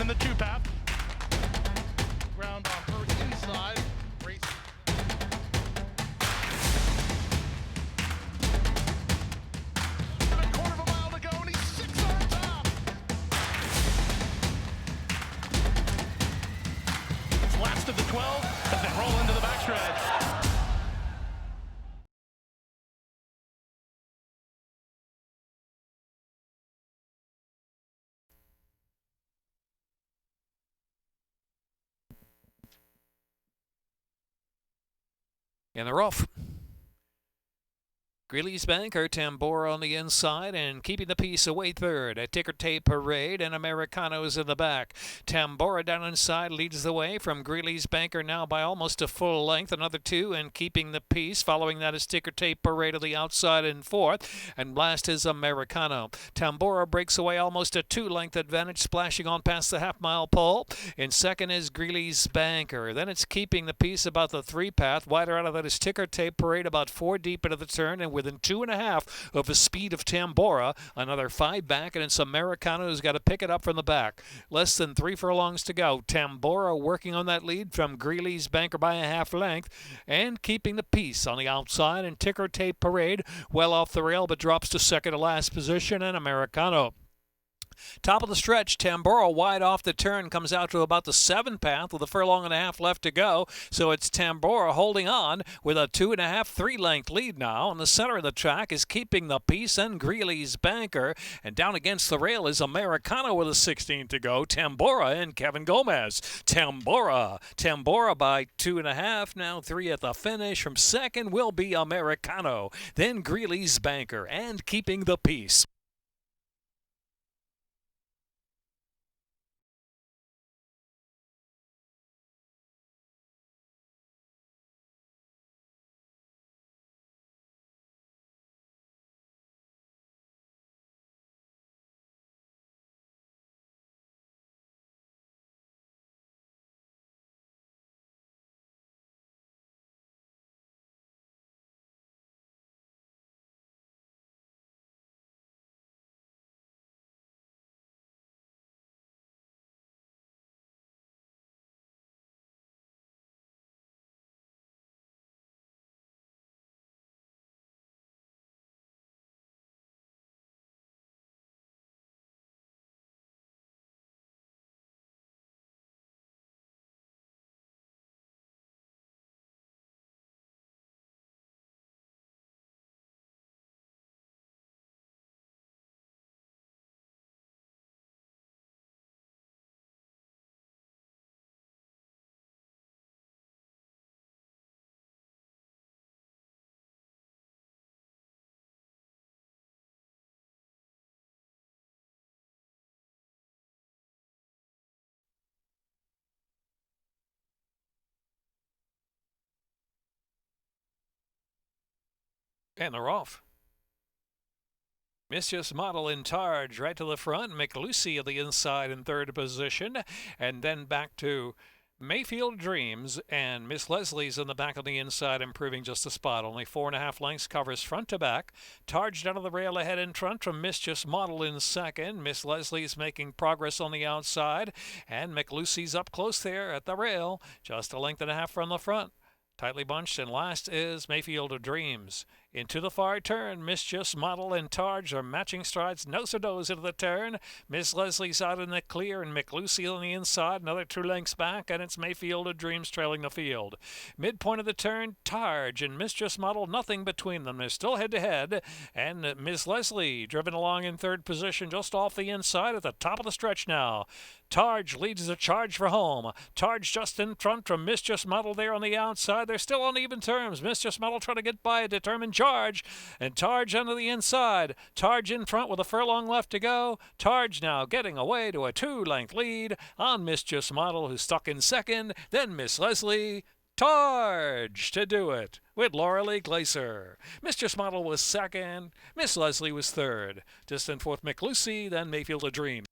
in the two path. Ground on her inside. Race. A quarter of a mile to go, and he's 6 on top. It's last of the 12 as they roll into the backstretch. And they're off. Greeley's Banker, Tambora on the inside, and keeping the piece away third. A Ticker Tape Parade and Americanos in the back. Tambora down inside leads the way from Greeley's Banker now by almost a full length. Another two, and keeping the piece. Following that is Ticker Tape Parade on the outside in fourth. And last is Americano. Tambora breaks away almost a 2-length advantage, splashing on past the half-mile pole. In second is Greeley's Banker. Then it's keeping the piece about the 3-path. Wider out of that is Ticker Tape Parade about 4 deep into the turn, and within 2.5 of the speed of Tambora. Another 5 back, and it's Americano who's got to pick it up from the back. Less than 3 furlongs to go. Tambora working on that lead from Greeley's Banker by a half length, and keeping the piece on the outside. And Ticker Tape Parade well off the rail, but drops to second to last position, and Americano. Top of the stretch, Tambora wide off the turn, comes out to about the 7 path with a furlong and a half left to go. So it's Tambora holding on with a 2.5, 3-length lead now. In the center of the track is keeping the piece and Greeley's Banker. And down against the rail is Americano with a 16 to go. Tambora and Kevin Gomez. Tambora by 2.5, now 3 at the finish. From second will be Americano. Then Greeley's Banker and keeping the piece. And they're off. Mischief's Model in Targe right to the front. McLucy at the inside in third position. And then back to Mayfield Dreams, and Miss Leslie's in the back on the inside, improving just a spot. Only 4.5 lengths, covers front to back. Targe down to the rail ahead in front from Mischief's Model in second. Miss Leslie's making progress on the outside, and McLucy's up close there at the rail, just a length and a half from the front. Tightly bunched, and last is Mayfield of Dreams. Into the far turn, Mischief's Model and Targe are matching strides, nose-to-nose into the turn. Miss Leslie's out in the clear, and McLucy on the inside, another 2 lengths back, and it's Mayfield of Dreams trailing the field. Midpoint of the turn, Targe and Mischief's Model, nothing between them. They're still head-to-head, and Miss Leslie driven along in third position, just off the inside at the top of the stretch now. Targe leads the charge for home. Targe just in front from Mischief's Model there on the outside. They're still on even terms. Mischief's Model trying to get by a determined Targe, and Targe under the inside. Targe in front with a furlong left to go. Targe now getting away to a 2-length lead on Mischief's Model, who's stuck in second. Then Miss Leslie. Targe to do it with Laurel Glacier. Mischief's Model was second. Miss Leslie was third. Distant fourth McLucy, then Mayfield of Dreams.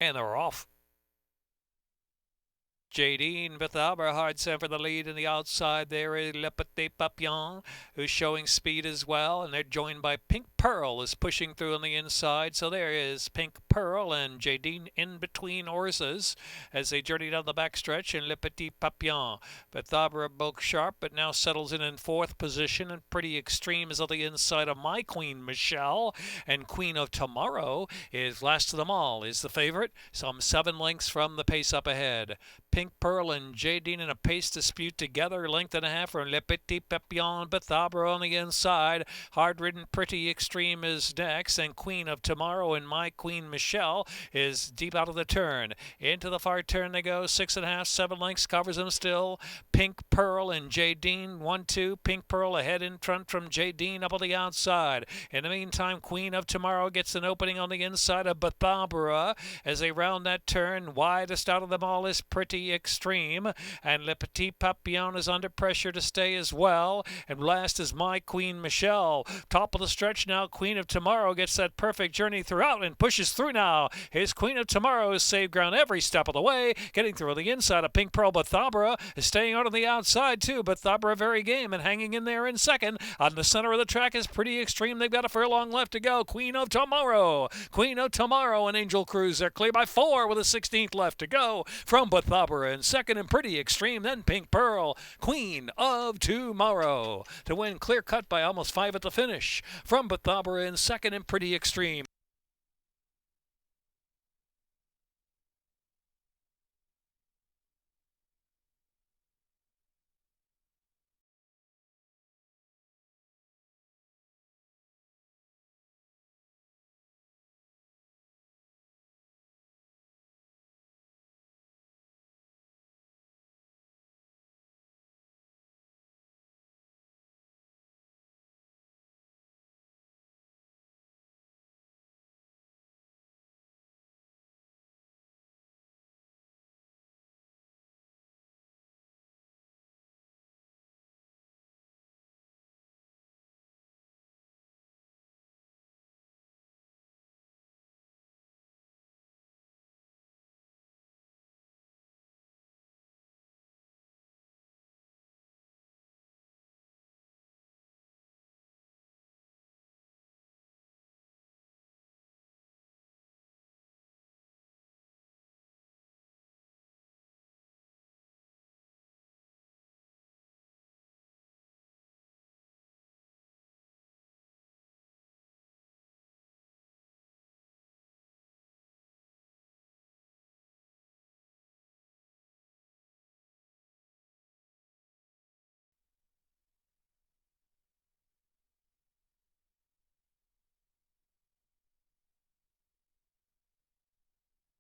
And they're off. Jadine Bethabra hard set for the lead in the outside. There is Le Petit Papillon, who's showing speed as well, and they're joined by Pink Pearl, is pushing through on the inside. So there is Pink Pearl and Jadine in between horses as they journey down the backstretch, and Le Petit Papillon. Bethabra broke sharp, but now settles in fourth position, and Pretty Extreme is on the inside of My Queen Michelle, and Queen of Tomorrow is last of them all, is the favorite, some 7 lengths from the pace up ahead. Pink Pearl and Jadine in a pace dispute together, length and a half from Le Petit Papillon. Bethabra on the inside. Hard-ridden Pretty Extreme is next, and Queen of Tomorrow and My Queen Michelle is deep out of the turn. Into the far turn they go, 6.5, 7 lengths covers them still. Pink Pearl and Jadine, 1-2. Pink Pearl ahead in front from Jadine up on the outside. In the meantime, Queen of Tomorrow gets an opening on the inside of Bethabra as they round that turn. Widest out of them all is Pretty Extreme, and Le Petit Papillon is under pressure to stay as well, and last is My Queen Michelle. Top of the stretch now, Queen of Tomorrow gets that perfect journey throughout and pushes through now. His Queen of Tomorrow has saved ground every step of the way, getting through on the inside of Pink Pearl. Bethabra is staying out on the outside too. Bethabra very game and hanging in there in second. On the center of the track is Pretty Extreme. They've got a furlong left to go. Queen of Tomorrow and Angel Cruz are clear by 4 with a 16th left to go from Bethabra in second, and Pretty Extreme, then Pink Pearl, Queen of Tomorrow to win clear cut by almost 5 at the finish from Bethabra in second, and Pretty Extreme.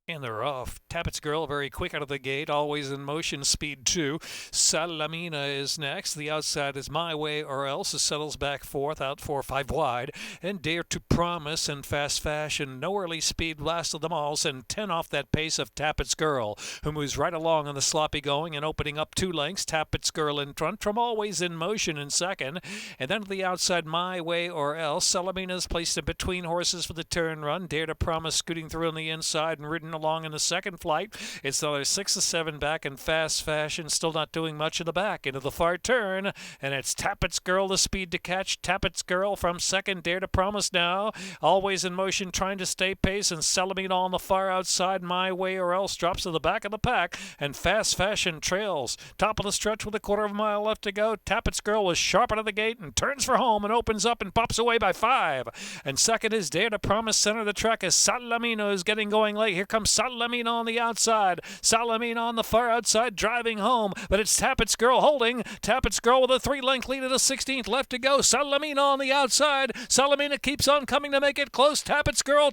And they're off. Tappett's Girl very quick out of the gate, always in motion, speed 2. Salamina is next. The outside is My Way or Else. It settles back fourth, out 4-5 wide. And Dare to Promise and Fast Fashion. No early speed, last of them all. Send 10 off that pace of Tappett's Girl, who moves right along on the sloppy going and opening up 2 lengths. Tappett's Girl in front from Always in Motion in second. And then to the outside, My Way or Else. Salamina's placed in between horses for the turn run. Dare to Promise scooting through on the inside and ridden along in the second flight. It's another 6-7 back in Fast Fashion, still not doing much in the back. Into the far turn, and it's Tappett's Girl, the speed to catch. Tappett's Girl from second. Dare to Promise now. Always in Motion, trying to stay pace, and Salamina on the far outside. My Way or Else drops to the back of the pack, and Fast Fashion trails. Top of the stretch with a quarter of a mile left to go. Tappett's Girl was sharp out of the gate and turns for home and opens up and pops away by 5. And second is Dare to Promise. Center of the track as Salamina is getting going late. Here comes Salamina on the outside. Salamina on the far outside, driving home, but it's Tappett's Girl holding. Tappett's Girl with a 3-length lead at a 16th left to go. Salamina on the outside. Salamina keeps on coming to make it close. Tappett's Girl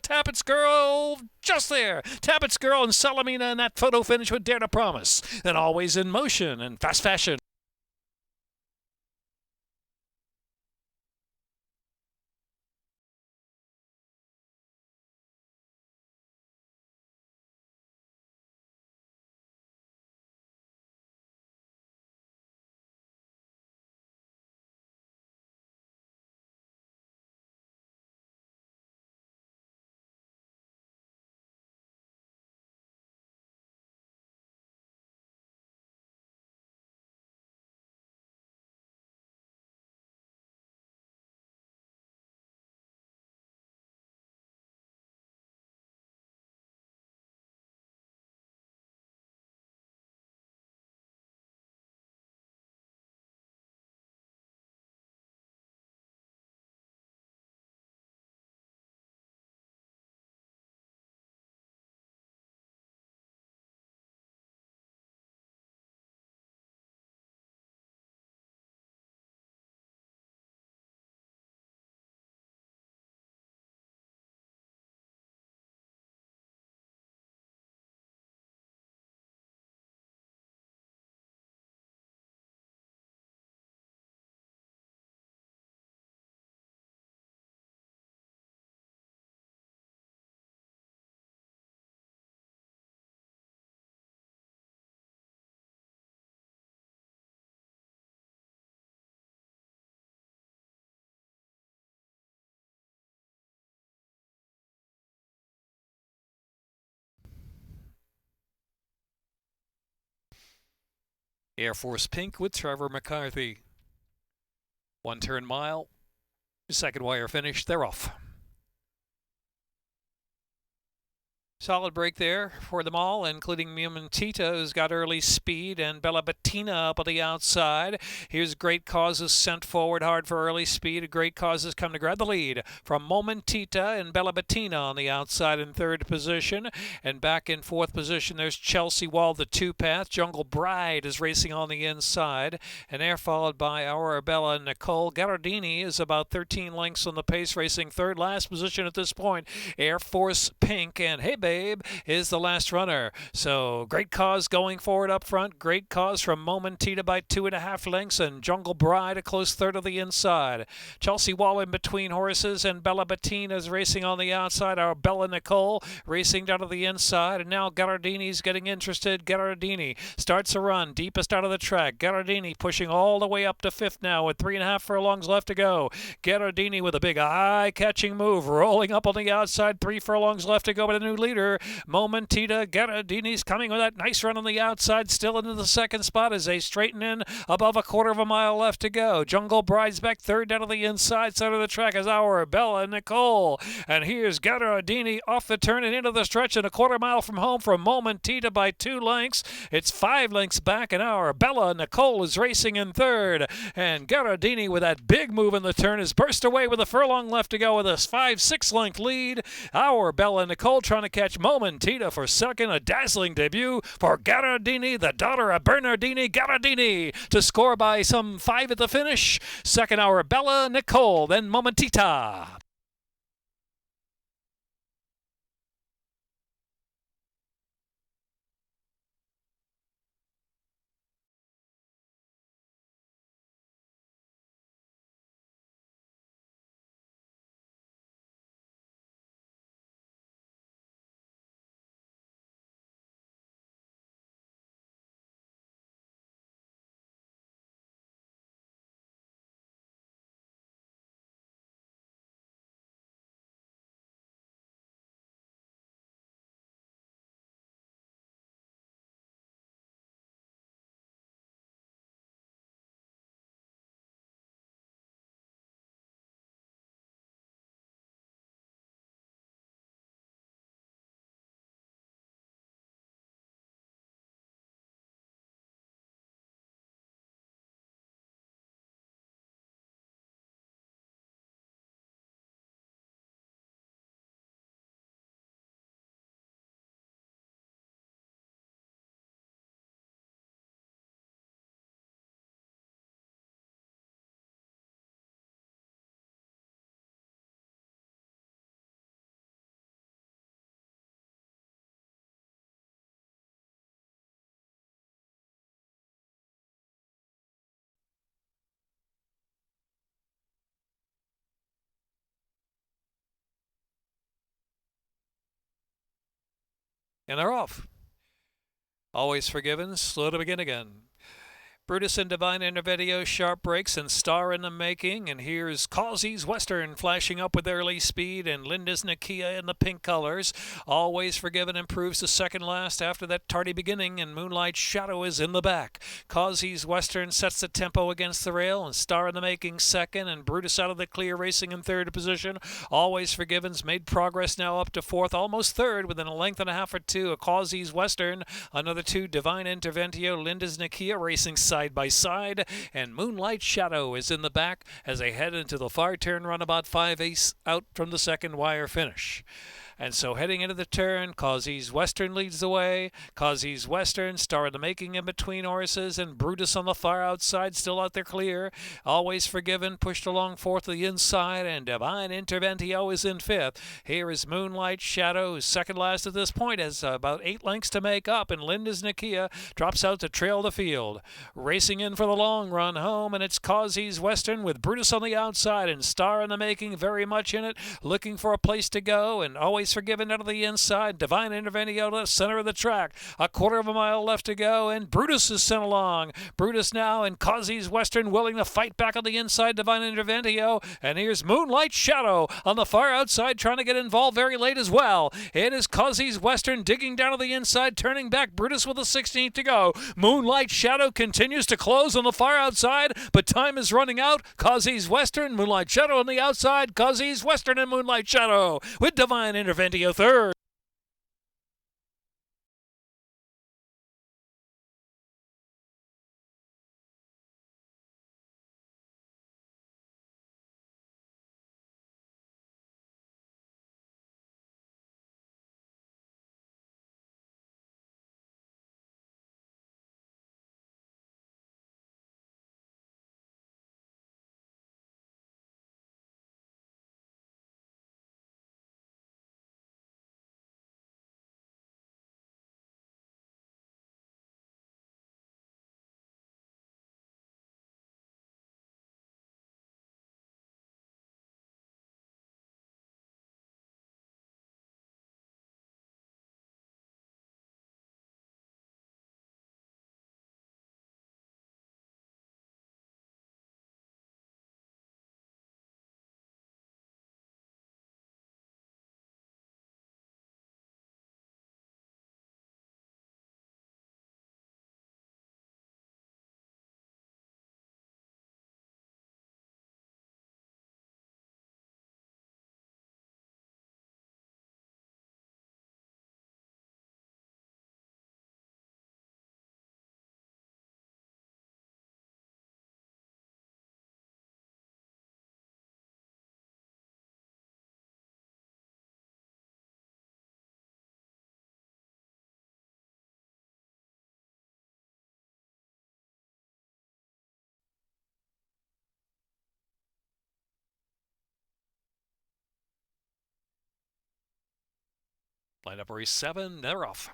just there. Tappett's Girl and Salamina in that photo finish with Dare to Promise. Then Always in Motion and Fast Fashion. Air Force Pink with Trevor McCarthy. 1 turn mile. Second wire finish. They're off. Solid break there for them all, including Mumentita, who's got early speed, and Bella Bettina up on the outside. Here's Great Causes sent forward hard for early speed. Great Causes come to grab the lead from Momentita and Bella Bettina on the outside in third position. And back in fourth position, there's Chelsea Wall, the two-path. Jungle Bride is racing on the inside. And they're followed by Arabella and Nicole. Geradini is about 13 lengths on the pace, racing third. Last position at this point, Air Force Pink. And Hey Babe is the last runner. So Great Cause going forward up front. Great Cause from Momentita by 2.5 lengths, and Jungle Bride a close third of the inside. Chelsea Wall in between horses, and Bella Bettina is racing on the outside. Our Bella Nicole racing down to the inside, and now Geradini's getting interested. Geradini starts a run deepest out of the track. Geradini pushing all the way up to fifth now with 3.5 furlongs left to go. Geradini with a big eye-catching move, rolling up on the outside. 3 furlongs left to go with a new leader. Momentita. Geradini's coming with that nice run on the outside, still into the second spot as they straighten in above a quarter of a mile left to go. Jungle Bride's back third down to the inside side of the track as our Bella Nicole. And here's Geradini off the turn and into the stretch, and a quarter mile from home from Momentita by 2 lengths. It's 5 lengths back, and our Bella Nicole is racing in third. And Geradini with that big move in the turn is burst away with a furlong left to go with a 5-6 length lead. Our Bella Nicole trying to catch Momentita for second. A dazzling debut for Geradini, the daughter of Bernardini. Geradini to score by some 5 at the finish. Second, our Bella Nicole, then Momentita. And they're off. Always forgiven, slow to begin again. Brutus and Divine Intervideo, sharp breaks, and Star in the making. And here's Qazi's Western flashing up with early speed, and Linda's Nakia in the pink colors. Always Forgiven improves to second last after that tardy beginning, and Moonlight Shadow is in the back. Qazi's Western sets the tempo against the rail, and Star in the making second, and Brutus out of the clear racing in third position. Always Forgiven's made progress now up to fourth, almost third, within a length and a half or two. A Qazi's Western, another 2, Divine Interventio, Linda's Nakia racing side by side, and Moonlight Shadow is in the back as they head into the far turn run about 5/8 out from the second wire finish. And so heading into the turn, Qazi's Western leads the way. Qazi's Western, Star in the making in between horses, and Brutus on the far outside, still out there clear. Always Forgiven, pushed along fourth to the inside, and Divine Interventio is in fifth. Here is Moonlight Shadow, second last at this point, has about 8 lengths to make up, and Linda's Nakia drops out to trail the field. Racing in for the long run home, and it's Qazi's Western with Brutus on the outside, and Star in the making very much in it, looking for a place to go, and Always always forgiven out of the inside. Divine Interventio to the center of the track. A quarter of a mile left to go, and Brutus is sent along. Brutus now and Qazi's Western willing to fight back on the inside. Divine Interventio, and here's Moonlight Shadow on the far outside trying to get involved very late as well. It is Qazi's Western digging down to the inside, turning back. Brutus with a 16th to go. Moonlight Shadow continues to close on the far outside, but time is running out. Qazi's Western, Moonlight Shadow on the outside. Qazi's Western and Moonlight Shadow with Divine Interventio third. Lineup race 7, they're off.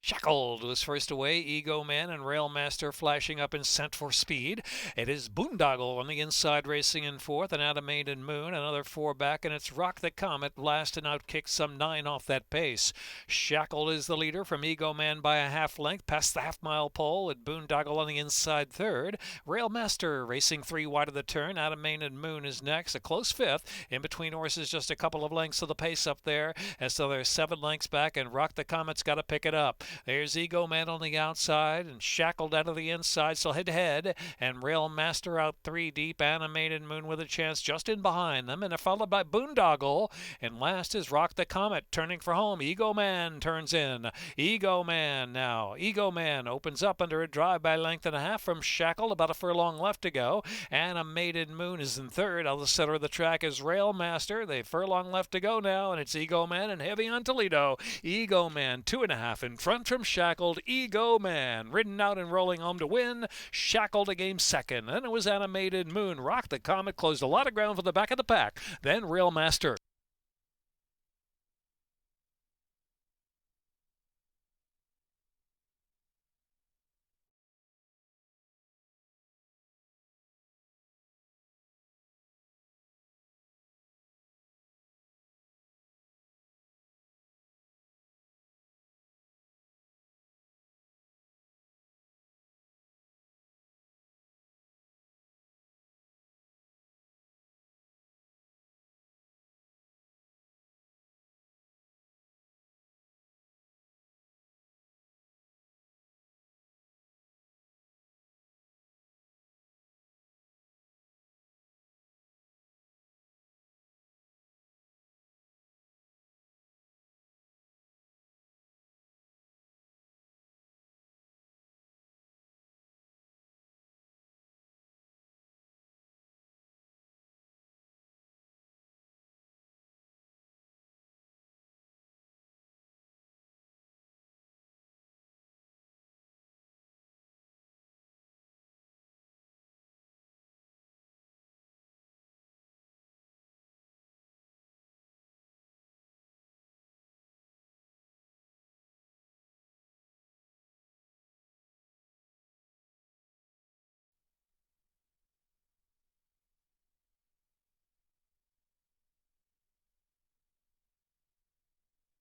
Shackled was first away. Egoman and Railmaster flashing up in scent for speed. It is Boondoggle on the inside racing in fourth, and Animated Moon another 4 back, and it's Rock the Comet last and out kicks some 9 off that pace. Shackled is the leader from Egoman by a half length past the half-mile pole, with Boondoggle on the inside third. Railmaster racing 3 wide of the turn. Animated Moon is next, a close fifth. In between horses, just a couple of lengths of the pace up there, and so they're 7 lengths back, and Rock the Comet's got to pick it up. There's Egoman on the outside and Shackled out of the inside, so head-to-head, and Railmaster out 3 deep. Animated Moon with a chance just in behind them, and they're followed by Boondoggle, and last is Rock the Comet turning for home. Egoman turns in. Egoman now. Egoman opens up under a drive by length and a half from Shackled, about a furlong left to go. Animated Moon is in third. On the center of the track is Railmaster. They've furlong left to go now, and it's Egoman and heavy on Toledo. Egoman 2.5 in front from Shackled. Egoman ridden out and rolling home to win. Shackled a game second. Then it was Animated Moon. Rock the Comet closed a lot of ground for the back of the pack. Then Railmaster.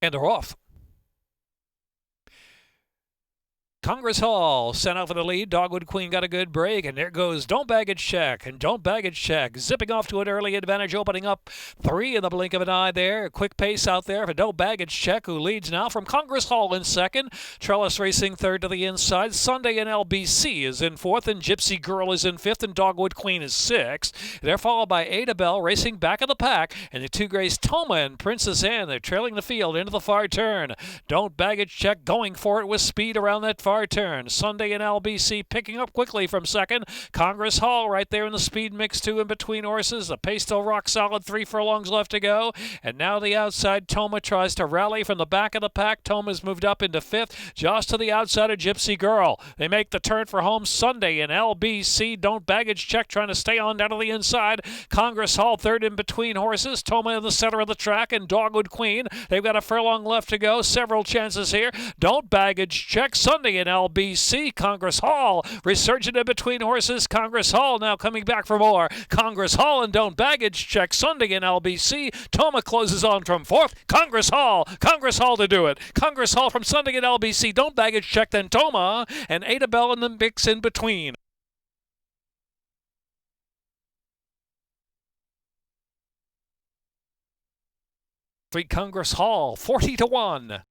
And they're off. Congress Hall sent out for the lead. Dogwood Queen got a good break, and there goes Don't Baggage Check, and Don't Baggage Check zipping off to an early advantage, opening up 3 in the blink of an eye there. Quick pace out there for Don't Baggage Check, who leads now from Congress Hall in second. Trellis Racing third to the inside. Sunday and LBC is in fourth, and Gypsy Girl is in fifth, and Dogwood Queen is sixth. They're followed by Ada Bell racing back of the pack, and the 2 grays Toma and Princess Anne. They're trailing the field into the far turn. Don't Baggage Check going for it with speed around that far turn. Sunday and LBC picking up quickly from second. Congress Hall right there in the speed mix, 2 in between horses. The pace still rock solid, 3 furlongs left to go. And now the outside Toma tries to rally from the back of the pack. Toma's moved up into fifth, just to the outside of Gypsy Girl. They make the turn for home. Sunday and LBC. Don't Baggage Check trying to stay on down to the inside. Congress Hall third in between horses. Toma in the center of the track, and Dogwood Queen. They've got a furlong left to go. Several chances here. Don't Baggage Check. Sunday and LBC. Congress Hall resurgent in between horses. Congress Hall now coming back for more. Congress Hall and Don't Baggage Check. Sunday and LBC. Toma closes on from fourth. Congress Hall to do it. Congress Hall from Sunday and LBC. Don't Baggage Check, then Toma, and Ada Bell in the mix in between. Congress Hall 40-1.